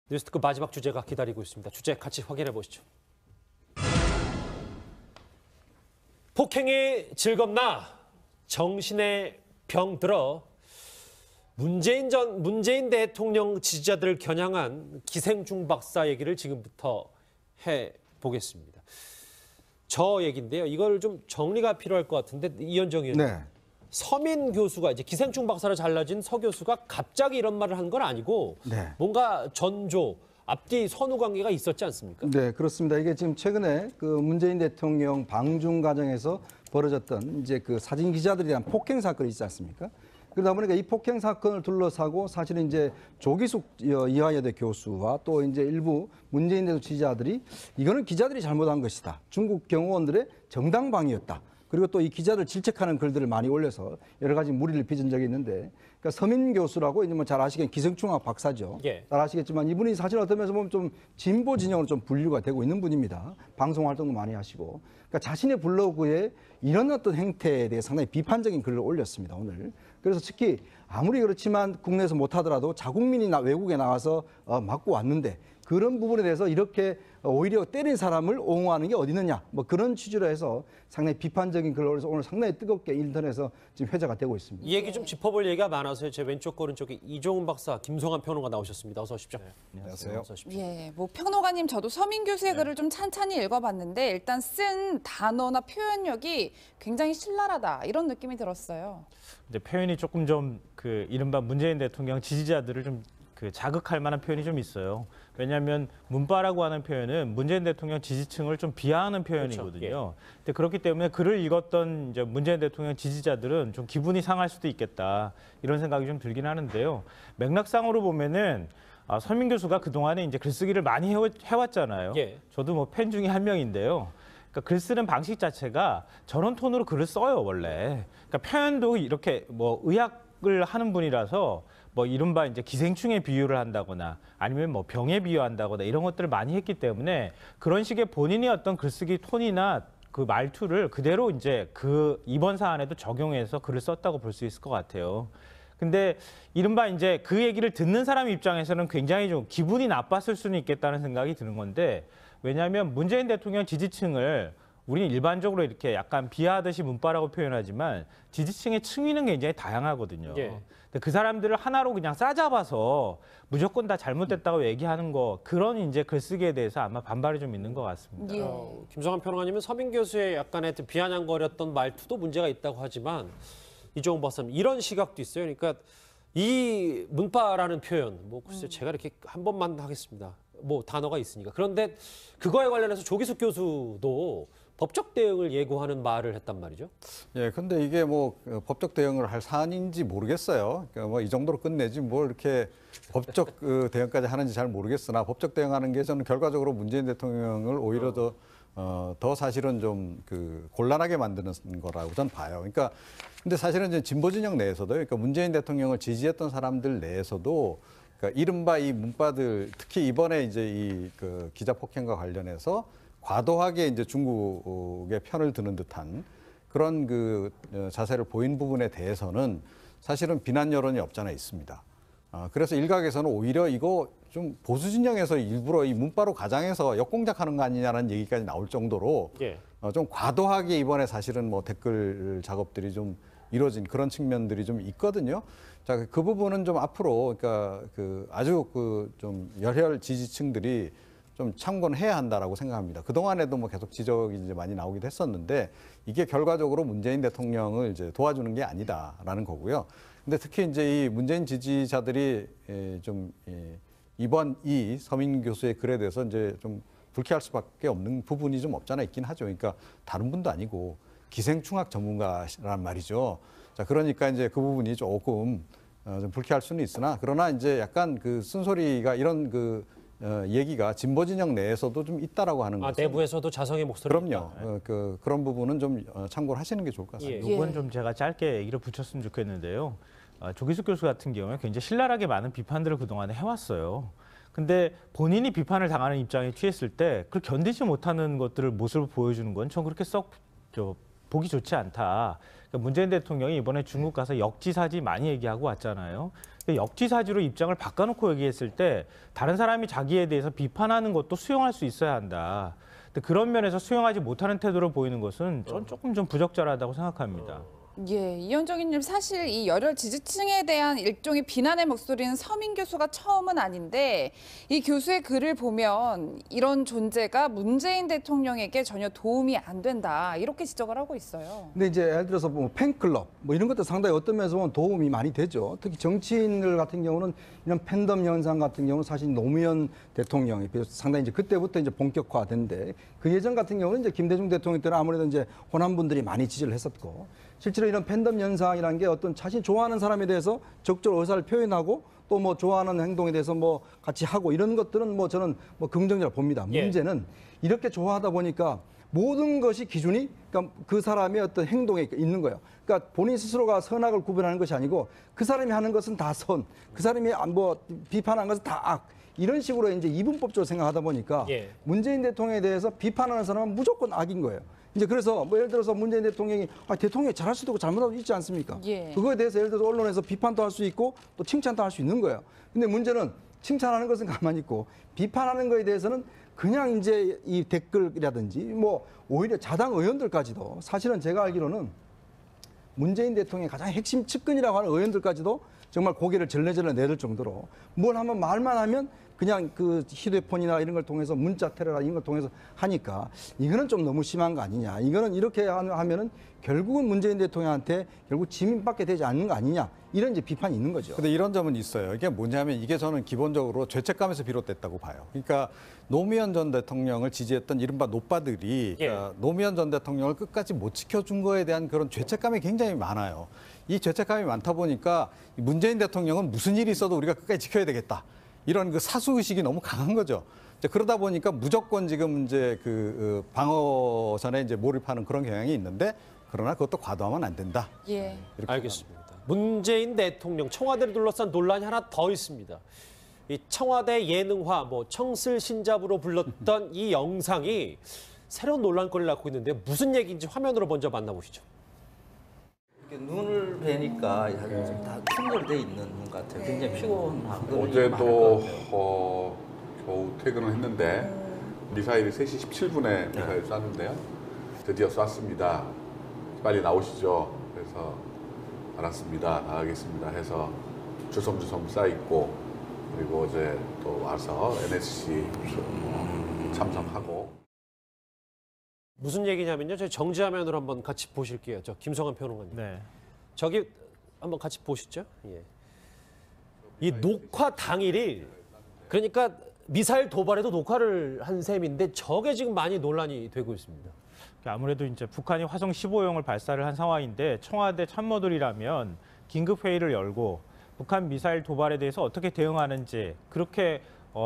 뉴스토크 마지막 주제가 기다리고 있습니다. 주제 같이 확인해 보시죠. 폭행이 즐겁나 정신에 병 들어 문재인 대통령 지지자들을 겨냥한 기생충 박사 얘기를 지금부터 해보겠습니다. 저 얘기인데요. 이걸 좀 정리가 필요할 것 같은데 이현정 의원님. 네. 서민 교수가 이제 기생충 박사로 잘라진 서 교수가 갑자기 이런 말을 한 건 아니고 네. 뭔가 전조 앞뒤 선후 관계가 있었지 않습니까? 네, 그렇습니다. 이게 지금 최근에 그 문재인 대통령 방중 과정에서 벌어졌던 이제 그 사진 기자들에 대한 폭행 사건이 있지 않습니까? 그러다 보니까 이 폭행 사건을 둘러싸고 사실은 이제 조기숙 이화여대 교수와 또 이제 일부 문재인 대통령 지지자들이 이거는 기자들이 잘못한 것이다. 중국 경호원들의 정당방위였다. 그리고 또 이 기자들 질책하는 글들을 많이 올려서 여러 가지 무리를 빚은 적이 있는데, 그러니까 서민 교수라고 이제 뭐 잘 아시겠지만 기생충학 박사죠. 예. 잘 아시겠지만 이분이 사실 어떤 면에서 보면 좀 진보 진영으로 좀 분류가 되고 있는 분입니다. 방송 활동도 많이 하시고, 그러니까 자신의 블로그에 이런 어떤 행태에 대해 상당히 비판적인 글을 올렸습니다, 오늘. 그래서 특히 아무리 그렇지만 국내에서 못하더라도 자국민이 외국에 나가서 맞고 왔는데 그런 부분에 대해서 이렇게 오히려 때린 사람을 옹호하는 게 어디 있느냐, 뭐 그런 취지로 해서 상당히 비판적인 글을 올려서 오늘 상당히 뜨겁게 인터넷에서 지금 회자가 되고 있습니다. 이 얘기 좀 짚어볼 얘기가 많아서요. 제 왼쪽 오른쪽에 이종훈 박사, 김성환 평론가 나오셨습니다. 어서 오십시오. 네, 안녕하세요. 어서 오십시오. 예, 뭐 평론가님 저도 서민 교수의 글을 좀 찬찬히 읽어봤는데 일단 쓴 단어나 표현력이 굉장히 신랄하다 이런 느낌이 들었어요. 근데 표현이 조금 좀 그 이른바 문재인 대통령 지지자들을 좀 그 자극할 만한 표현이 좀 있어요. 왜냐하면 문바라고 하는 표현은 문재인 대통령 지지층을 좀 비하하는 표현이거든요. 그렇죠. 근데 그렇기 때문에 글을 읽었던 이제 문재인 대통령 지지자들은 좀 기분이 상할 수도 있겠다 이런 생각이 좀 들긴 하는데요. 맥락상으로 보면은 서민 교수가 그 동안에 이제 글쓰기를 많이 해왔잖아요. 예. 저도 뭐 팬 중에 한 명인데요. 그러니까 글 쓰는 방식 자체가 저런 톤으로 글을 써요, 원래. 그러니까 표현도 이렇게 뭐 의학을 하는 분이라서 뭐 이른바 이제 기생충에 비유를 한다거나 아니면 뭐 병에 비유한다거나 이런 것들을 많이 했기 때문에 그런 식의 본인의 어떤 글쓰기 톤이나 그 말투를 그대로 이제 그 이번 사안에도 적용해서 글을 썼다고 볼 수 있을 것 같아요. 근데 이른바 이제 그 얘기를 듣는 사람 입장에서는 굉장히 좀 기분이 나빴을 수는 있겠다는 생각이 드는 건데, 왜냐하면 문재인 대통령 지지층을 우리는 일반적으로 이렇게 약간 비하하듯이 문바라고 표현하지만 지지층의 층위는 굉장히 다양하거든요. 예. 근데 그 사람들을 하나로 그냥 싸잡아서 무조건 다 잘못됐다고 얘기하는 거, 그런 이제 글쓰기에 대해서 아마 반발이 좀 있는 것 같습니다. 예. 김성환 평론가님은 서민 교수의 약간의 비아냥거렸던 말투도 문제가 있다고 하지만 이종훈 박사님 이런 시각도 있어요. 그러니까 이 문바라는 표현, 뭐 글쎄 제가 이렇게 한 번만 하겠습니다. 뭐 단어가 있으니까. 그런데 그거에 관련해서 조기숙 교수도 법적 대응을 예고하는 말을 했단 말이죠. 예, 근데 이게 뭐 법적 대응을 할 사안인지 모르겠어요. 그러니까 뭐 이 정도로 끝내지 뭘 이렇게 법적 대응까지 하는지 잘 모르겠으나 법적 대응하는 게 저는 결과적으로 문재인 대통령을 오히려 더 사실은 좀 그 곤란하게 만드는 거라고 저는 봐요. 그러니까 근데 사실은 이제 진보 진영 내에서도, 그러니까 문재인 대통령을 지지했던 사람들 내에서도 그러니까 이른바 이 문바들, 특히 이번에 이제 이 그 기자 폭행과 관련해서 과도하게 이제 중국의 편을 드는 듯한 그런 그 자세를 보인 부분에 대해서는 사실은 비난 여론이 없잖아 있습니다. 그래서 일각에서는 오히려 이거 좀 보수 진영에서 일부러 이 문바로 가장해서 역공작하는 거 아니냐는 얘기까지 나올 정도로 예. 좀 과도하게 이번에 사실은 뭐 댓글 작업들이 좀 이루어진 그런 측면들이 좀 있거든요. 자, 그 부분은 좀 앞으로 그러니까 그 아주 그 좀 열혈 지지층들이 좀 참고는 해야 한다라고 생각합니다. 그동안에도 뭐 계속 지적이 이제 많이 나오기도 했었는데 이게 결과적으로 문재인 대통령을 이제 도와주는 게 아니다라는 거고요. 근데 특히 이제 이 문재인 지지자들이 좀 이번 이 서민 교수의 글에 대해서 이제 좀 불쾌할 수밖에 없는 부분이 좀 없잖아 있긴 하죠. 그러니까 다른 분도 아니고 기생충학 전문가란 말이죠. 자, 그러니까 이제 그 부분이 조금 좀 불쾌할 수는 있으나, 그러나 이제 약간 그 쓴소리가 이런 그 얘기가 진보 진영 내에서도 좀 있다라고 하는 거죠. 내부에서도 자성의 목소리가 그럼요. 그런 부분은 좀 참고를 하시는 게 좋을 것 같습니다. 예. 이건 좀 제가 짧게 얘기를 붙였으면 좋겠는데요. 조기숙 교수 같은 경우에 굉장히 신랄하게 많은 비판들을 그동안에 해왔어요. 근데 본인이 비판을 당하는 입장에 취했을 때 그걸 견디지 못하는 것들을 모습을 보여주는 건 전 그렇게 썩 보기 좋지 않다. 그러니까 문재인 대통령이 이번에 중국 가서 역지사지 많이 얘기하고 왔잖아요. 역지사지로 입장을 바꿔놓고 얘기했을 때 다른 사람이 자기에 대해서 비판하는 것도 수용할 수 있어야 한다. 근데 그런 면에서 수용하지 못하는 태도를 보이는 것은 전 조금 좀 부적절하다고 생각합니다. 예, 이현정님 사실 이 열혈 지지층에 대한 일종의 비난의 목소리는 서민 교수가 처음은 아닌데 이 교수의 글을 보면 이런 존재가 문재인 대통령에게 전혀 도움이 안 된다 이렇게 지적을 하고 있어요. 근데 이제 예를 들어서 뭐 팬클럽 뭐 이런 것도 상당히 어떤 면에서 보면 도움이 많이 되죠. 특히 정치인들 같은 경우는 이런 팬덤 현상 같은 경우는 사실 노무현 대통령이 상당히 이제 그때부터 이제 본격화된데 그 예전 같은 경우는 이제 김대중 대통령 때는 아무래도 이제 호남분들이 많이 지지를 했었고 실제로 이런 팬덤 현상이라는 게 어떤 자신 좋아하는 사람에 대해서 적극적으로 의사를 표현하고 또 뭐 좋아하는 행동에 대해서 뭐 같이 하고 이런 것들은 뭐 저는 뭐 긍정적으로 봅니다. 예. 문제는 이렇게 좋아하다 보니까 모든 것이 기준이 그러니까 그 사람의 어떤 행동에 있는 거예요. 그러니까 본인 스스로가 선악을 구별하는 것이 아니고 그 사람이 하는 것은 다 선, 그 사람이 뭐 비판하는 것은 다 악. 이런 식으로 이제 이분법적으로 생각하다 보니까 예. 문재인 대통령에 대해서 비판하는 사람은 무조건 악인 거예요. 이제 그래서 뭐 예를 들어서 문재인 대통령이 대통령이 잘할 수도 있고 잘못할 수도 있지 않습니까? 예. 그거에 대해서 예를 들어서 언론에서 비판도 할 수 있고 또 칭찬도 할 수 있는 거예요. 근데 문제는 칭찬하는 것은 가만히 있고 비판하는 거에 대해서는 그냥 이제 이 댓글이라든지 뭐 오히려 자당 의원들까지도 사실은 제가 알기로는 문재인 대통령의 가장 핵심 측근이라고 하는 의원들까지도 정말 고개를 절레절레 내릴 정도로 뭘 하면 말만 하면 그냥 그 휴대폰이나 이런 걸 통해서 문자 테러나 이런 걸 통해서 하니까 이거는 좀 너무 심한 거 아니냐. 이거는 이렇게 하면은 결국은 문재인 대통령한테 결국 지민받게 되지 않는 거 아니냐. 이런 이제 비판이 있는 거죠. 근데 이런 점은 있어요. 이게 뭐냐면 이게 저는 기본적으로 죄책감에서 비롯됐다고 봐요. 그러니까 노무현 전 대통령을 지지했던 이른바 노빠들이 그러니까 노무현 전 대통령을 끝까지 못 지켜준 거에 대한 그런 죄책감이 굉장히 많아요. 이 죄책감이 많다 보니까 문재인 대통령은 무슨 일이 있어도 우리가 끝까지 지켜야 되겠다. 이런 그 사수의식이 너무 강한 거죠. 이제 그러다 보니까 무조건 지금 이제 그 방어선에 이제 몰입하는 그런 경향이 있는데 그러나 그것도 과도하면 안 된다. 예. 이렇게 알겠습니다. 문재인 대통령 청와대를 둘러싼 논란이 하나 더 있습니다. 이 청와대 예능화, 뭐 청슬 신잡으로 불렀던 이 영상이 새로운 논란거리를 낳고 있는데 무슨 얘기인지 화면으로 먼저 만나보시죠. 이렇게 눈을 뵈니까 다 충돌돼 있는 눈 같아요. 굉장히 피곤하고 어제도 겨우 퇴근을 했는데 미사일이 3시 17분에 미사일 쐈는데요. 드디어 쐈습니다. 빨리 나오시죠. 그래서 알았습니다. 나가겠습니다. 해서 주섬주섬 쌓여있고 그리고 어제 또 와서 NSC 참석하고 무슨 얘기냐면요. 저희 정지화면으로 한번 같이 보실게요. 저 김성환 평론가님. 네. 저기 한번 같이 보시죠. 예. 이 녹화 당일이 그러니까 미사일 도발에도 녹화를 한 셈인데 저게 지금 많이 논란이 되고 있습니다. 아무래도 이제 북한이 화성 15형을 발사를 한 상황인데 청와대 참모들이라면 긴급 회의를 열고 북한 미사일 도발에 대해서 어떻게 대응하는지 그렇게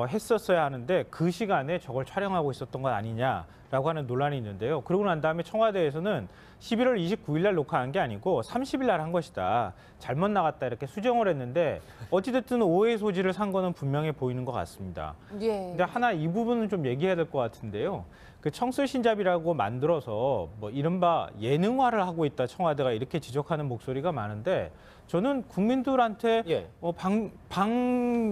했었어야 하는데 그 시간에 저걸 촬영하고 있었던 건 아니냐라고 하는 논란이 있는데요. 그러고 난 다음에 청와대에서는 11월 29일 날 녹화한 게 아니고 30일 날 한 것이다. 잘못 나갔다 이렇게 수정을 했는데 어찌됐든 오해의 소지를 산 거는 분명해 보이는 것 같습니다. 예. 근데 하나 이 부분은 좀 얘기해야 될 것 같은데요. 그 청슬신잡이라고 만들어서 뭐 이른바 예능화를 하고 있다 청와대가 이렇게 지적하는 목소리가 많은데 저는 국민들한테 예.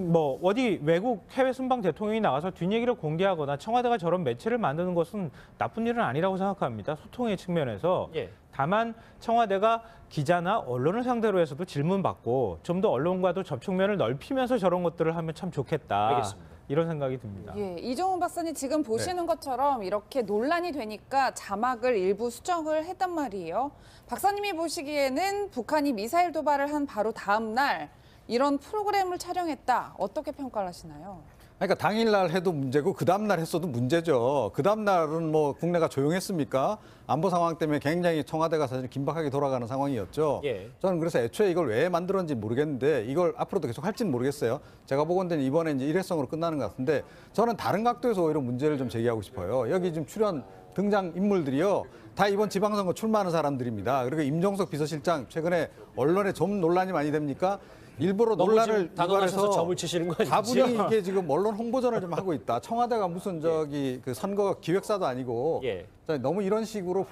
뭐 어디 외국 해외 순방 대통령이 나가서 뒷얘기를 공개하거나 청와대가 저런 매체를 만드는 것은 나쁜 일은 아니라고 생각합니다. 소통의 측면에서. 예. 다만 청와대가 기자나 언론을 상대로 해서도 질문받고 좀 더 언론과도 접촉면을 넓히면서 저런 것들을 하면 참 좋겠다. 알겠습니다. 이런 생각이 듭니다. 예, 이종훈 박사님 지금 보시는 것처럼 이렇게 논란이 되니까 자막을 일부 수정을 했단 말이에요. 박사님이 보시기에는 북한이 미사일 도발을 한 바로 다음 날 이런 프로그램을 촬영했다. 어떻게 평가를 하시나요? 그러니까 당일날 해도 문제고 그 다음날 했어도 문제죠. 그 다음날은 뭐 국내가 조용했습니까? 안보 상황 때문에 굉장히 청와대가 사실 긴박하게 돌아가는 상황이었죠. 예. 저는 그래서 애초에 이걸 왜 만들었는지 모르겠는데 이걸 앞으로도 계속 할지는 모르겠어요. 제가 보건대는 이번에 이제 일회성으로 끝나는 것 같은데 저는 다른 각도에서 오히려 문제를 좀 제기하고 싶어요. 여기 지금 출연 등장 인물들이요. 다 이번 지방선거 출마하는 사람들입니다. 그리고 임종석 비서실장 최근에 언론에 좀 논란이 많이 됩니까? 일부러 너무 논란을 지금 단언하셔서 유발해서 점을 치시는 거 아니죠? 다분히 이게 지금 언론 홍보전을 좀 하고 있다. 청와대가 무슨 저기 그 선거 기획사도 아니고 예. 너무 이런 식으로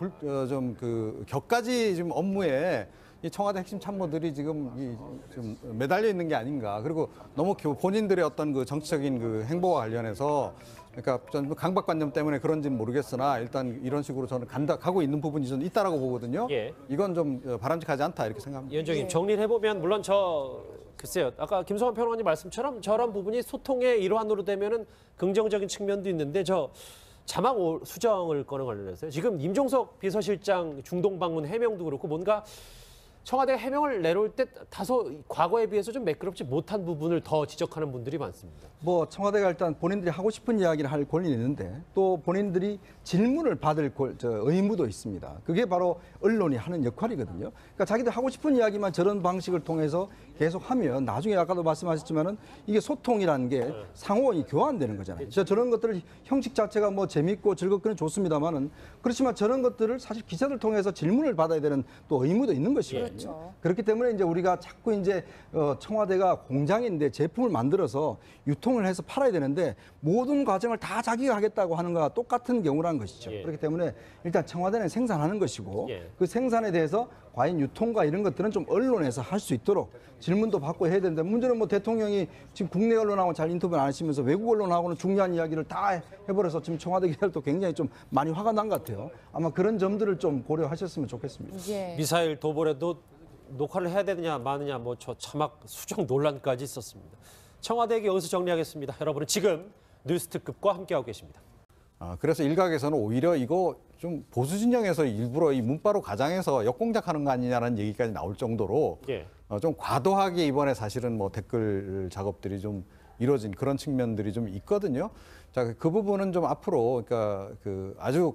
좀 그 격가지 지금 업무에 이 청와대 핵심 참모들이 지금 좀 매달려 있는 게 아닌가. 그리고 너무 본인들의 어떤 그 정치적인 그 행보와 관련해서 그러니까 전 강박관념 때문에 그런지는 모르겠으나 일단 이런 식으로 저는 가고 있는 부분이 좀 있다라고 보거든요. 예. 이건 좀 바람직하지 않다 이렇게 생각합니다. 위원장님 정리를 해보면 물론 글쎄요. 아까 김성환 평론가님 말씀처럼 저런 부분이 소통의 일환으로 되면은 긍정적인 측면도 있는데 자막 수정을 거는 관련해서요. 지금 임종석 비서실장 중동 방문 해명도 그렇고 뭔가 청와대가 해명을 내놓을 때 다소 과거에 비해서 좀 매끄럽지 못한 부분을 더 지적하는 분들이 많습니다. 뭐 청와대가 일단 본인들이 하고 싶은 이야기를 할 권리는 있는데 또 본인들이 질문을 받을 의무도 있습니다. 그게 바로 언론이 하는 역할이거든요. 그러니까 자기들 하고 싶은 이야기만 저런 방식을 통해서 계속 하면 나중에 아까도 말씀하셨지만은 이게 소통이라는 게 상호 교환되는 거잖아요. 저런 것들을 형식 자체가 뭐 재밌고 즐겁기는 좋습니다만은 그렇지만 저런 것들을 사실 기자들 통해서 질문을 받아야 되는 또 의무도 있는 것이거든요. 그렇죠. 그렇기 때문에 이제 우리가 자꾸 이제 청와대가 공장인데 제품을 만들어서 유통을 해서 팔아야 되는데 모든 과정을 다 자기가 하겠다고 하는 거와 똑같은 경우라는 것이죠. 예. 그렇기 때문에 일단 청와대는 생산하는 것이고 예. 그 생산에 대해서 과연 유통과 이런 것들은 좀 언론에서 할 수 있도록 질문도 받고 해야 되는데 문제는 뭐 대통령이 지금 국내 언론하고 잘 인터뷰를 안 하시면서 외국 언론하고는 중요한 이야기를 다 해버려서 지금 청와대 기자들도 굉장히 좀 많이 화가 난 것 같아요. 아마 그런 점들을 좀 고려하셨으면 좋겠습니다. 예. 미사일 도발에도 녹화를 해야 되느냐 마느냐 뭐 저 자막 수정 논란까지 있었습니다. 청와대에게 여기서 정리하겠습니다. 여러분은 지금 뉴스 특급과 함께하고 계십니다. 그래서 일각에서는 오히려 이거 좀 보수 진영에서 일부러 이 문바로 가장해서 역공작하는 거 아니냐라는 얘기까지 나올 정도로 예. 좀 과도하게 이번에 사실은 뭐 댓글 작업들이 좀 이루어진 그런 측면들이 좀 있거든요. 자, 그 부분은 좀 앞으로 그러니까 아주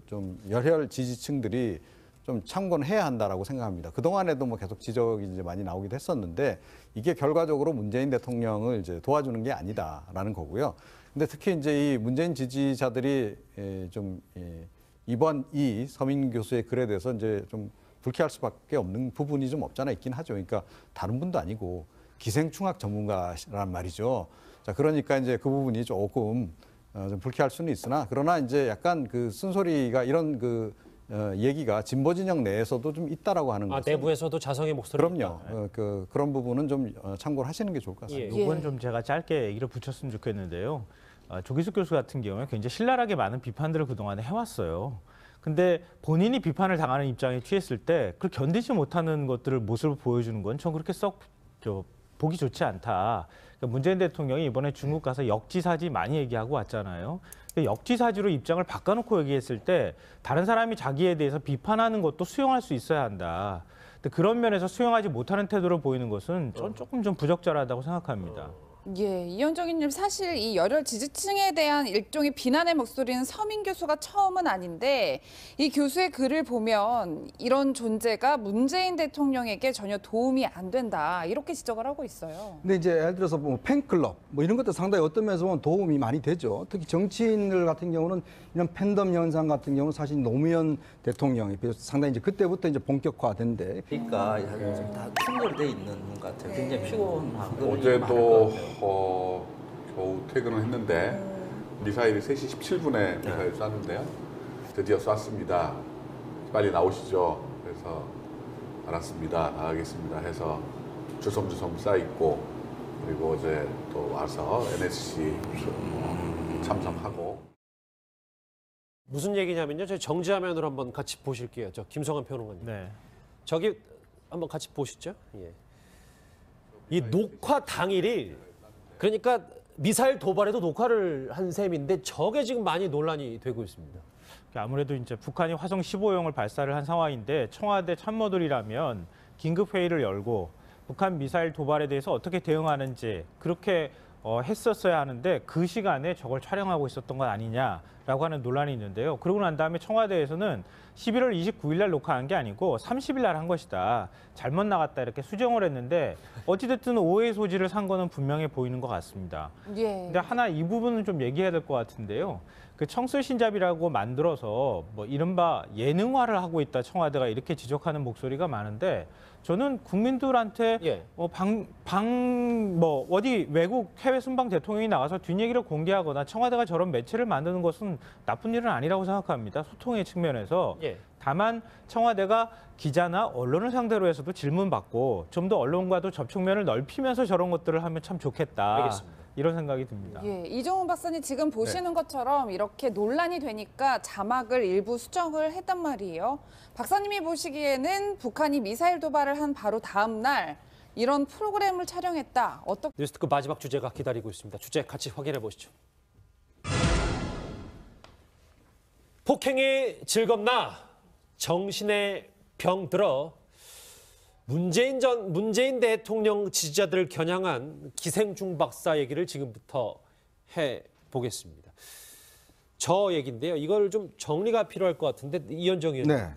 좀 열혈 지지층들이 좀 참고해야 한다라고 생각합니다. 그동안에도 뭐 계속 지적이 이제 많이 나오기도 했었는데 이게 결과적으로 문재인 대통령을 이제 도와주는 게 아니다라는 거고요. 근데 특히 이제 이 문재인 지지자들이 이번 이 서민 교수의 글에 대해서 이제 좀 불쾌할 수밖에 없는 부분이 좀 없잖아 있긴 하죠. 그러니까 다른 분도 아니고 기생충학 전문가란 말이죠. 자, 그러니까 이제 그 부분이 조금 좀 불쾌할 수는 있으나 그러나 이제 약간 그 쓴소리가 이런 얘기가 진보 진영 내에서도 좀 있다라고 하는 거죠. 내부에서도 자성의 목소리가 그럼요. 그런 부분은 좀 참고를 하시는 게 좋을 것 같습니다. 예. 이건 좀 제가 짧게 얘기를 붙였으면 좋겠는데요. 조기숙 교수 같은 경우에 굉장히 신랄하게 많은 비판들을 그동안에 해왔어요. 근데 본인이 비판을 당하는 입장에 취했을 때 그걸 견디지 못하는 것들을 모습을 보여주는 건 전 그렇게 썩 보기 좋지 않다. 그러니까 문재인 대통령이 이번에 중국 가서 역지사지 많이 얘기하고 왔잖아요. 역지사지로 입장을 바꿔놓고 얘기했을 때 다른 사람이 자기에 대해서 비판하는 것도 수용할 수 있어야 한다. 근데 그런 면에서 수용하지 못하는 태도를 보이는 것은 전 조금 좀 부적절하다고 생각합니다. 예, 이현정님 사실 이 열혈 지지층에 대한 일종의 비난의 목소리는 서민 교수가 처음은 아닌데 이 교수의 글을 보면 이런 존재가 문재인 대통령에게 전혀 도움이 안 된다 이렇게 지적을 하고 있어요. 근데 이제 예를 들어서 뭐 팬클럽 뭐 이런 것도 상당히 어떤 면에서 보면 도움이 많이 되죠. 특히 정치인들 같은 경우는 이런 팬덤 현상 같은 경우는 사실 노무현 대통령이 상당히 이제 그때부터 이제 본격화된데 그러니까 지금 다 충돌돼 있는 것 같아요. 굉장히 피곤하고 어제도 겨우 퇴근을 했는데 미사일이 3시 17분에 미사일 쐈는데요. 드디어 쐈습니다. 빨리 나오시죠. 그래서 알았습니다. 나가겠습니다. 해서 주섬주섬 쌓여있고 그리고 어제 또 와서 NSC 참석하고 무슨 얘기냐면요. 저희 정지화면으로 한번 같이 보실게요. 저 김성환 평론가님. 네. 저기 한번 같이 보시죠. 예. 이 녹화 당일이 그러니까 미사일 도발에도 녹화를 한 셈인데 저게 지금 많이 논란이 되고 있습니다. 아무래도 이제 북한이 화성 15형을 발사를 한 상황인데 청와대 참모들이라면 긴급 회의를 열고 북한 미사일 도발에 대해서 어떻게 대응하는지 그렇게 했었어야 하는데 그 시간에 저걸 촬영하고 있었던 건 아니냐라고 하는 논란이 있는데요. 그러고 난 다음에 청와대에서는 11월 29일 날 녹화한 게 아니고 30일 날 한 것이다. 잘못 나갔다 이렇게 수정을 했는데 어찌됐든 오해의 소지를 산 거는 분명해 보이는 것 같습니다. 예. 근데 하나 이 부분은 좀 얘기해야 될 것 같은데요. 그 청설신잡이라고 만들어서 뭐 이른바 예능화를 하고 있다 청와대가 이렇게 지적하는 목소리가 많은데 저는 국민들한테 예. 뭐 어디 외국 해외 순방 대통령이 나가서 뒷얘기를 공개하거나 청와대가 저런 매체를 만드는 것은 나쁜 일은 아니라고 생각합니다. 소통의 측면에서. 예. 다만 청와대가 기자나 언론을 상대로 해서도 질문받고 좀 더 언론과도 접촉면을 넓히면서 저런 것들을 하면 참 좋겠다. 알겠습니다. 이런 생각이 듭니다. 예, 이종훈 박사님 지금 보시는 것처럼 이렇게 논란이 되니까 자막을 일부 수정을 했단 말이에요. 박사님이 보시기에는 북한이 미사일 도발을 한 바로 다음 날 이런 프로그램을 촬영했다. 어떻게 뉴스특급 마지막 주제가 기다리고 있습니다. 주제 같이 확인해 보시죠. 폭행이 즐겁나 정신에 병 들어 문재인 대통령 지지자들을 겨냥한 기생충 박사 얘기를 지금부터 해보겠습니다. 저 얘기인데요. 이걸 좀 정리가 필요할 것 같은데 이현정 의원님. 네.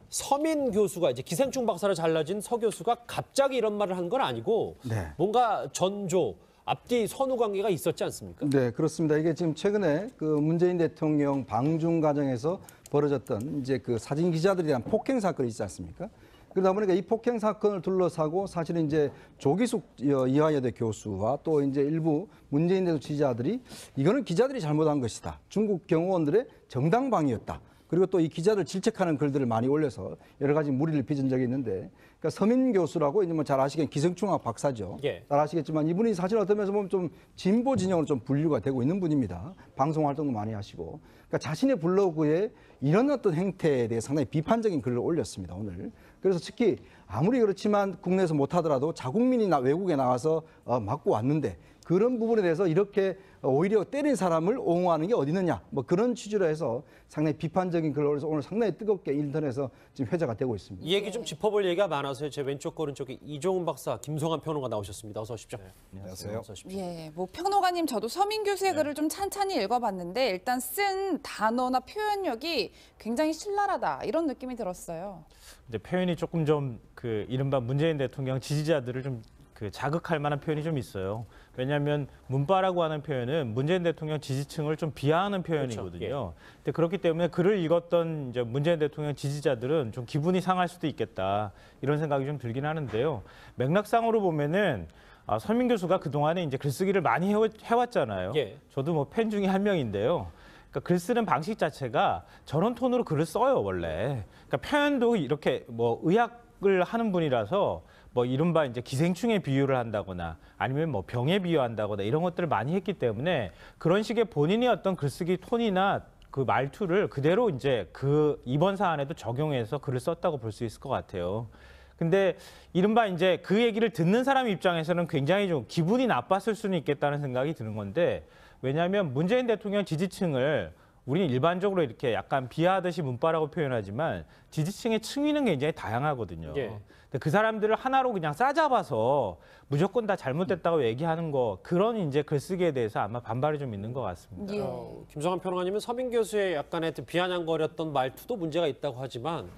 서민 교수가 이제 기생충 박사로 잘라진 서 교수가 갑자기 이런 말을 한 건 아니고 네. 뭔가 전조, 앞뒤 선후 관계가 있었지 않습니까? 네, 그렇습니다. 이게 지금 최근에 그 문재인 대통령 방중 과정에서 벌어졌던 이제 그 사진 기자들에 대한 폭행 사건이 있지 않습니까? 그러다 보니까 이 폭행 사건을 둘러싸고 사실은 이제 조기숙 이화여대 교수와 또 이제 일부 문재인 대통령 지지자들이 이거는 기자들이 잘못한 것이다. 중국 경호원들의 정당방위였다. 그리고 또 이 기자들 질책하는 글들을 많이 올려서 여러 가지 무리를 빚은 적이 있는데, 그러니까 서민 교수라고 이제 뭐 잘 아시겠지만 기생충학 박사죠. 예. 잘 아시겠지만 이분이 사실 어떤 면에서 보면 좀 진보 진영으로 좀 분류가 되고 있는 분입니다. 방송 활동도 많이 하시고, 그러니까 자신의 블로그에 이런 어떤 행태에 대해 상당히 비판적인 글을 올렸습니다, 오늘. 그래서 특히 아무리 그렇지만 국내에서 못하더라도 자국민이 외국에 나와서 맞고 왔는데 그런 부분에 대해서 이렇게 오히려 때린 사람을 옹호하는 게 어디 있느냐, 뭐 그런 취지로 해서 상당히 비판적인 글을 올려서 오늘 상당히 뜨겁게 인터넷에서 지금 회자가 되고 있습니다. 이 얘기 좀 짚어볼 얘기가 많아서요. 제 왼쪽 오른쪽에 이종훈 박사, 김성환 평론가 나오셨습니다. 어서 오십시오. 안녕하세요. 어서 오십시오. 예, 뭐 평론가님 저도 서민 교수의 글을 좀 찬찬히 읽어봤는데 일단 쓴 단어나 표현력이 굉장히 신랄하다 이런 느낌이 들었어요. 이제 표현이 조금 좀 그 이른바 문재인 대통령 지지자들을 좀 그 자극할 만한 표현이 좀 있어요. 왜냐하면 문바라고 하는 표현은 문재인 대통령 지지층을 좀 비하하는 표현이거든요. 그렇죠. 근데 그렇기 때문에 글을 읽었던 이제 문재인 대통령 지지자들은 좀 기분이 상할 수도 있겠다 이런 생각이 좀 들긴 하는데요. 맥락상으로 보면은 서민 교수가 그 동안에 이제 글쓰기를 많이 해왔잖아요. 예. 저도 뭐 팬 중에 한 명인데요. 그러니까 글 쓰는 방식 자체가 저런 톤으로 글을 써요 원래. 그러니까 표현도 이렇게 뭐 의학을 하는 분이라서 뭐 이른바 이제 기생충에 비유를 한다거나 아니면 뭐 병에 비유한다거나 이런 것들을 많이 했기 때문에 그런 식의 본인의 어떤 글쓰기 톤이나 그 말투를 그대로 이제 그 이번 사안에도 적용해서 글을 썼다고 볼 수 있을 것 같아요. 근데 이른바 이제 그 얘기를 듣는 사람 입장에서는 굉장히 좀 기분이 나빴을 수는 있겠다는 생각이 드는 건데, 왜냐하면 문재인 대통령 지지층을 우리는 일반적으로 이렇게 약간 비하하듯이 문바라고 표현하지만 지지층의 층위는 굉장히 다양하거든요. 예. 근데 그 사람들을 하나로 그냥 싸잡아서 무조건 다 잘못됐다고 얘기하는 거, 그런 이제 글쓰기에 대해서 아마 반발이 좀 있는 것 같습니다. 예. 김성환 평론가님은 서민 교수의 약간의 비아냥거렸던 말투도 문제가 있다고 하지만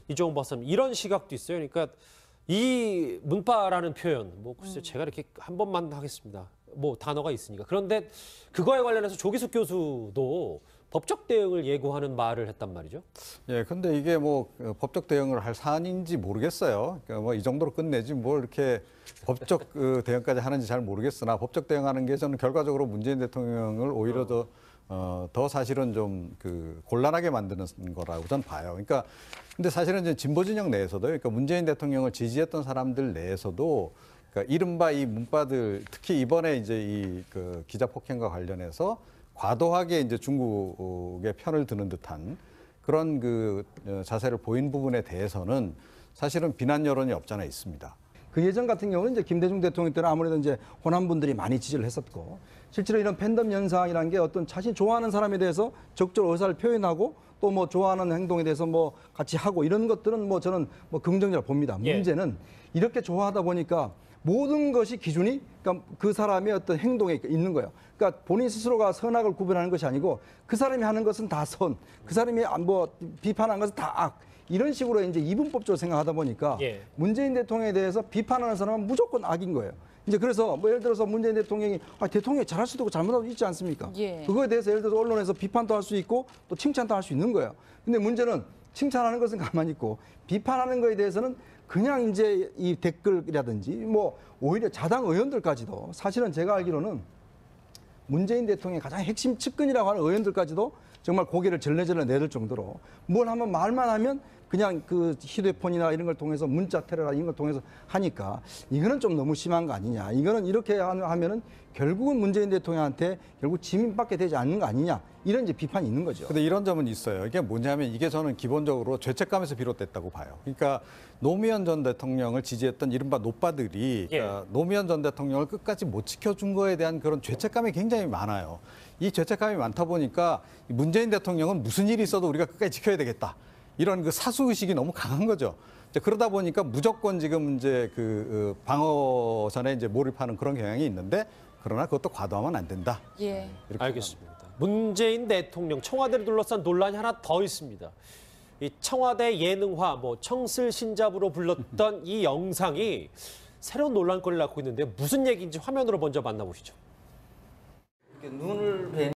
이종훈 박사님 이런 시각도 있어요. 그러니까 이 문파라는 표현, 뭐 글쎄 제가 이렇게 한 번만 하겠습니다. 뭐 단어가 있으니까. 그런데 그거에 관련해서 조기숙 교수도 법적 대응을 예고하는 말을 했단 말이죠. 예, 근데 이게 뭐 법적 대응을 할 사안인지 모르겠어요. 그러니까 뭐 이 정도로 끝내지 뭘 이렇게 법적 대응까지 하는지 잘 모르겠으나 법적 대응하는 게 저는 결과적으로 문재인 대통령을 오히려 더 사실은 좀 그 곤란하게 만드는 거라고 저는 봐요. 그러니까 근데 사실은 이제 진보 진영 내에서도, 그러니까 문재인 대통령을 지지했던 사람들 내에서도 그러니까 이른바 이 문바들, 특히 이번에 이제 이 그 기자 폭행과 관련해서 과도하게 이제 중국의 편을 드는 듯한 그런 그 자세를 보인 부분에 대해서는 사실은 비난 여론이 없잖아 있습니다. 그 예전 같은 경우는 이제 김대중 대통령 때는 아무래도 이제 호남분들이 많이 지지를 했었고, 실제로 이런 팬덤 현상이라는 게 어떤 자신 좋아하는 사람에 대해서 적극적으로 의사를 표현하고 또 뭐 좋아하는 행동에 대해서 뭐 같이 하고 이런 것들은 뭐 저는 뭐 긍정적으로 봅니다. 예. 문제는 이렇게 좋아하다 보니까 모든 것이 기준이 그러니까 그 사람의 어떤 행동에 있는 거예요. 그러니까 본인 스스로가 선악을 구별하는 것이 아니고 그 사람이 하는 것은 다 선, 그 사람이 뭐 비판하는 것은 다 악. 이런 식으로 이제 이분법적으로 생각하다 보니까 예. 문재인 대통령에 대해서 비판하는 사람은 무조건 악인 거예요. 이제 그래서 뭐 예를 들어서 문재인 대통령이 대통령이 잘할 수도 있고 잘못할 수도 있지 않습니까? 예. 그거에 대해서 예를 들어서 언론에서 비판도 할 수 있고 또 칭찬도 할 수 있는 거예요. 근데 문제는 칭찬하는 것은 가만히 있고 비판하는 거에 대해서는 그냥 이제 이 댓글이라든지 뭐 오히려 자당 의원들까지도 사실은 제가 알기로는 문재인 대통령의 가장 핵심 측근이라고 하는 의원들까지도 정말 고개를 절레절레 내릴 정도로 뭘 한번 말만 하면 그냥 그 휴대폰이나 이런 걸 통해서 문자 테러나 이런 걸 통해서 하니까 이거는 좀 너무 심한 거 아니냐. 이거는 이렇게 하면은 결국은 문재인 대통령한테 결국 지민받게 되지 않는 거 아니냐. 이런 이제 비판이 있는 거죠. 근데 이런 점은 있어요. 이게 뭐냐면 이게 저는 기본적으로 죄책감에서 비롯됐다고 봐요. 그러니까 노무현 전 대통령을 지지했던 이른바 노빠들이 그러니까 노무현 전 대통령을 끝까지 못 지켜준 거에 대한 그런 죄책감이 굉장히 많아요. 이 죄책감이 많다 보니까 문재인 대통령은 무슨 일이 있어도 우리가 끝까지 지켜야 되겠다. 이런 그 사수의식이 너무 강한 거죠. 그러다 보니까 무조건 지금 이제 그 방어선에 이제 몰입하는 그런 경향이 있는데 그러나 그것도 과도하면 안 된다. 예. 이렇게 알겠습니다. 문재인 대통령 청와대를 둘러싼 논란이 하나 더 있습니다. 이 청와대 예능화, 뭐 청슬신잡으로 불렀던 이 영상이 새로운 논란거리를 낳고 있는데 무슨 얘기인지 화면으로 먼저 만나보시죠. 눈을 뵈